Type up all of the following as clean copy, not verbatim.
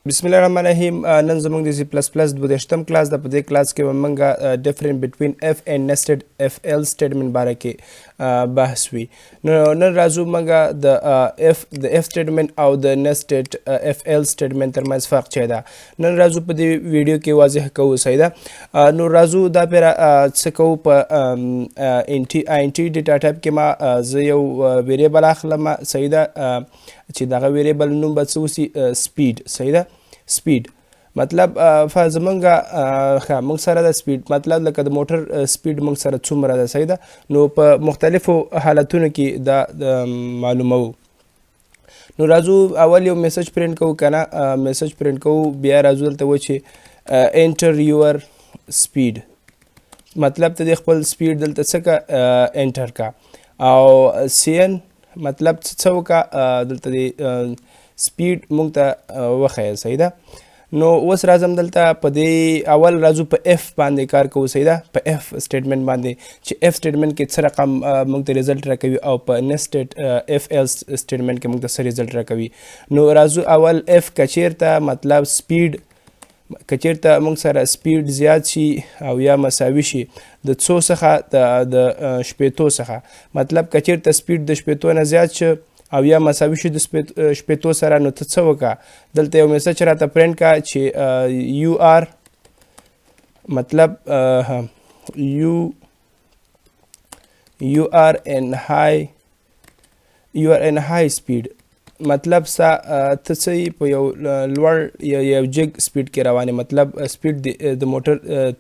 بسم الله الرحمن الرحیم. نن زموږ د C++ 22م کلاس د په دې کلاس کې به موږ ډیفرنٹ بټوین اف اینڈ نسټډ اف ال سټیټمنټ باره کې بحث وي. نو نن راځو موږ د اف سټیټمنټ او د نسټډ اف ال سټیټمنټ ترمنځ فرق چي ده نن راځو په دې ویډیو کې واضح کوو. صحیح ده. نو راځو دا پیرا څه کوو په انټي ډیټا ټایپ کې ما زه یو ویریبل اخلم. صحیح ده چې دغه ویریبل نوم به څه وسي سپیډ. صحیح ده سپیډ مطلب فرض موږ سره د سپیډ مطلب لکه د موټر سپیډ موږ سره څومره ده. صحیح ده. نو په مختلفو حالتونو کې دا معلومو. نو راځو اول یو میسج پرینټ کوو کنه میسج پرینټ کوو بیا راځو دلته و چې انټر یور سپیډ مطلب ته د خپل سپیډ دلته څه کا انټر کا او سین مطلب څه وکړه دلته د سپیډ مونږ ته وښیه. صحیح ده. نو اوس راځم دلته په دې اول راځو په اف باندې کار کوو. صحیح ده په اف سټیټمنټ باندې چې اف سټیټمنټ کې څه رقم مونږ ته ریزلټ راکوي او په نسټډ اف ال سټیټمنټ کې مونږ ته څه ریزلټ راکوي. نو راځو اول اف کچیرته مطلب سپیډ کچیرته مونږ سره سپیډ زیات شي او یا مساوي شي د څو څخه د شپېتو څخه مطلب کچیرته سپیډ د شپېتو نه زیات شي او یا مساوي شي د شپېتو سره نو ته څه وکړه دلته یو میسج راته پرینټ کا چې یو آر مطلب یو آر ان هاي سپیډ مطلب ته څه په یو لوړ یو جګ سپیډ کې روانې مطلب سپیډ د موټر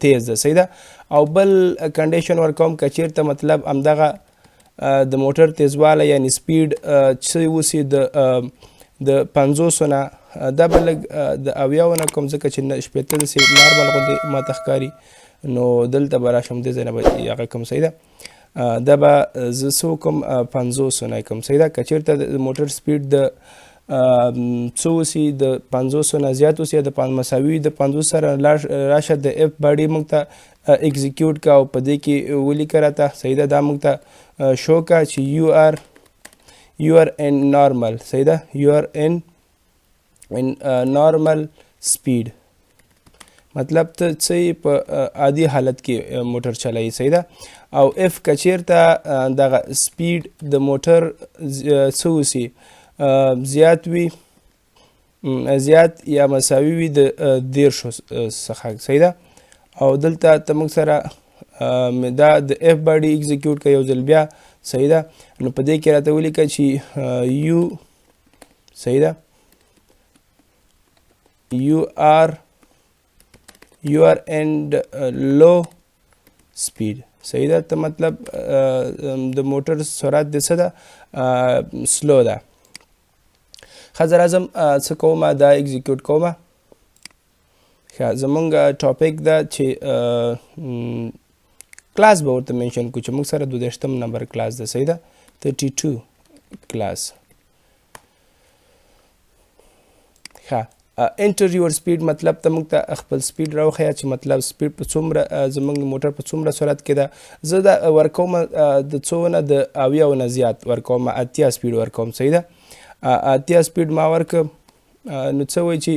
تیز ده. صحیح ده. او بل کنډیشن ورکوم که چیرته مطلب همدغه د موټر تیزواله یعنی سپیډ چې وسي د 500 نه دا به لږ د 80 نه کوم ځکه چې شپېته داسې نارمل غوندې ماته ښکاري نو دلته به راشم دې ځای نه به هغه کوم. صحیح ده. دا به زه څه وکړم 500 نه کوم. صحیح ده. که چېرته د موټر سپیډ د څه وسي د 500 نه زیات وسي د مساوي د 500 سره راشه د اف باډي موږ ته اکزیکیوټ کا او په دې کې ولیکه راته. صحیح ده. دا موږ ته شو کا چې you are in normal. صحیح ده. you are in normal speed مطلب ته څه په عادي حالت کې موټر چلایي. صحیح ده. او اف کچیرته دغه سپیډ د موټر څه وسي زیات وي زیات یا مساوي وي د 10 څخه. صحیح ده. او دلته ته موږ سره دا د اف باډي اکزیکیوټ کوي یو ځل بیا. صحیح ده. نو په دې کې راته ولیکه چې یو صحیح ده you are in low speed. صحیح ده. ته مطلب د موټر سرعت د څه ده سلو ده. ښه زه راځم څه کومه دا اکزیکیوټ کومه. ښه زمونږ ټاپک ده چې کلاس به ورته منشن کړو چې موږ سره 22م نمبر کلاس ده. صحیح ده. 32 کلاس. ښه انټر یور سپیډ مطلب ته موږ ته خپل سپیډ راوښیه چې مطلب سپیډ په څومره زموږ موټر په څومره سرعت کې ده. زه دا ورکوم د څو نه د 80 نه زیات ورکوم 80 سپیډ ورکوم. صحیح ده. 80 سپیډ ما ورکړ نو څه وایي چې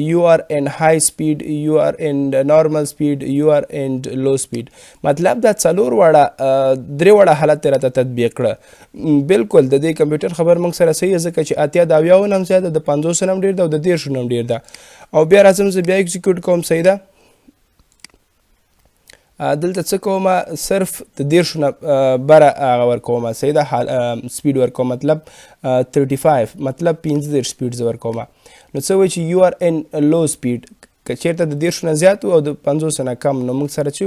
you are in high speed you are in normal speed you are in low speed مطلب دا څلور درې وړه حالت یې راته تطبیق کړه. بالکل د دې کمپیوټر خبر موږ سره صحیح ځکه چې 80 د 80 نه هم زیاته د 500 نه هم ډېر ده او د 10 نه هم ډېر ده. او بیا راځم زه بیا اکزیکیوټ کوم. صحیح ده. دلته څه کومه صرف د 10 نه بره هغه ورکومه. صحیح ده. سپیډ ورکوم مطلب 35 مطلب 15 سپیډ زه ورکومه. نو څه وایي چې you are in low speed که چېرته د 10 نه زیات او د 500 نه کم نو موږ سره چې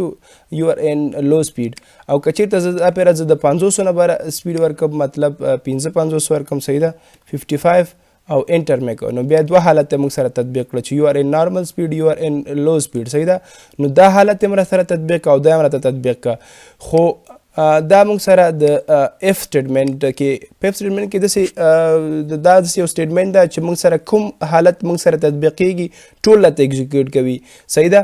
you are in low speed. او که چېرته زه دا پیره زه د 500 نه بره سپیډ ورکوم مطلب 550 ورکوم. صحیح ده. 55 او انټر مې کړو نو بیا دوه حالت موږ سره تطبیق کړو چې you are in normal speed you are in low speed. صحیح ده. نو دا حالت یې سره تطبیق او دا یې راته تطبیق کړه. خو دا موږ سره د اف سټیټمنټ کې په اف سټیټمنټ کې داسې دا داسې یو سټیټمنټ ده چې موږ سره کوم حالت موږ سره تطبیقیږي ټول راته اکزیکیوټ کوي. صحیح ده.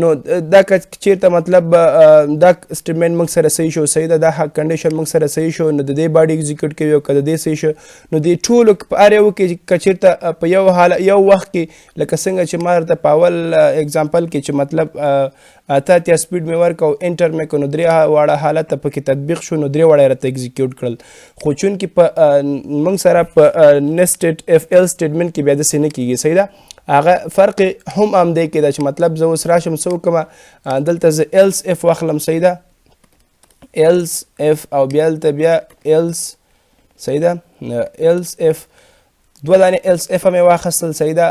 نو دا چیرته مطلب دا سټیټمنټ موږ سره صحیح شو صحیح ده دا کنډیشن موږ سره صحیح شو نو د دې باډي ایگزیکیوټ کوي او که د دې صحیح شو نو د ټولو په هر یو کې که چیرته په یو وخت کې لکه څنګه چې ما درته په اول اگزامپل کې چې مطلب اته اتیا سپیډ مې ورکړ او انټر مې کړ نو درې واړه حالت پکې تطبیق شو نو درې واړه یې راته ایگزیکیوټ کړل خو چونکې په موږ سره په نسټډ اف ایل سټیټمنټ کې بیا داسې نه کیږي صحیح ده هغه فرق هم همدې کې ده چې مطلب زه اوس راشم څه وکړم دلته زه ایلس اف واخلم صحیح ده ایلس اف او بیا دلته بیا ایلس صحیح ده ایلس اف دوه دانې ایلس اف مې واخیستل صحیح ده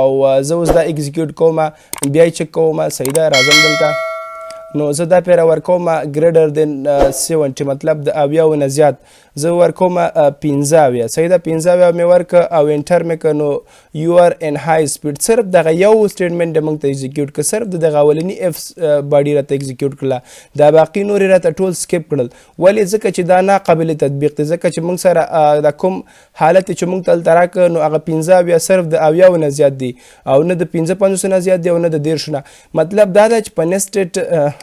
او زه اوس دا ایگزیکیوټ کوم بیا یې چک کوم صحیح ده راځم دلته نو زه دا پیره ورکوم ګریډر دین 70 مطلب د اویاو نه زیات زه ورکوم 15 صحیح ده 15 مې ورکه او انټر مې که نو یو آر ان های سپیډ صرف دغه یو سټیټمنټ موږ ته ایگزیکیوټ که صرف دغه اولني اف باډي راته ایگزیکیوټ کړله دا باقي نور راته ټول سکیپ کړل ولې ځکه چې دا ناقابل تطبیق دی ځکه چې موږ سره د کوم حالت چې موږ ته هلته راکړه نو هغه 15 بیا صرف د اویاو نه زیات دی او نه د 55 نه زیات دی او نه د 10 نه مطلب دا ده چې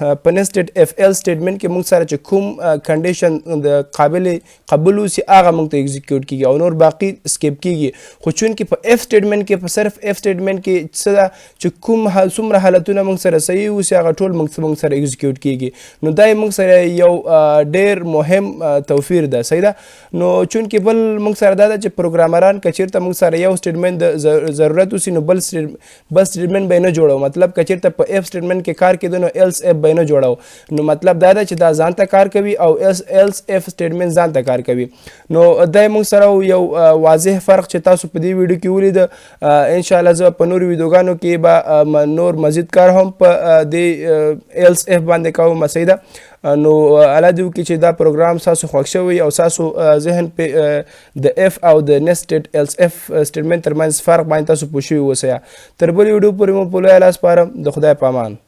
په نسټډ اف ایل سټیټمنټ کې موږ سره چې کوم کنډیشن د قابل قبول وسی هغه موږ ته ایگزیکیوټ کیږي او نور باقي سکیپ کیږي خو چونکې په اف سټیټمنټ کې په صرف اف سټیټمنټ کې څه ده چې کوم څومره حالتونه موږ سره صحیح وسی هغه ټول موږ سره ایگزیکیوټ کیږي نو دا موږ سره یو ډیر مهم توفیر ده صحیح ده نو چونکې بل موږ سره دا ده چې پروګرامران که چیرته موږ سره یو سټیټمنټ ضرورت وسی نو بل سټیټمنټ به نه جوړو مطلب که چیرته په اف سټیټمنټ کې کار کېده نو ایلس اف به نه جوړو نو مطلب دا ده چې دا ځان ته کار کوي او ایلس اف سټیټمنټ ځان ته کار کوي نو دا موږ سره یو واضح فرق چې تاسو په دې ویډیو کې ولید ان شاء الله زه په نور ویډیوګانو کې به نور مزید کار هم په دې ایلس اف باندې کوم صحیح ده نو الله دې وکړي چې دا پروګرام تاسو خوښ شوی او تاسو ذهن په د اف او د نسټډ ایلس اف سټیټمنټ ترمنځ فرق باندې تاسو پوه شوي اوسئ تر بلې ویډیو پورې مو په لوی لاس سپارم د خدای په امان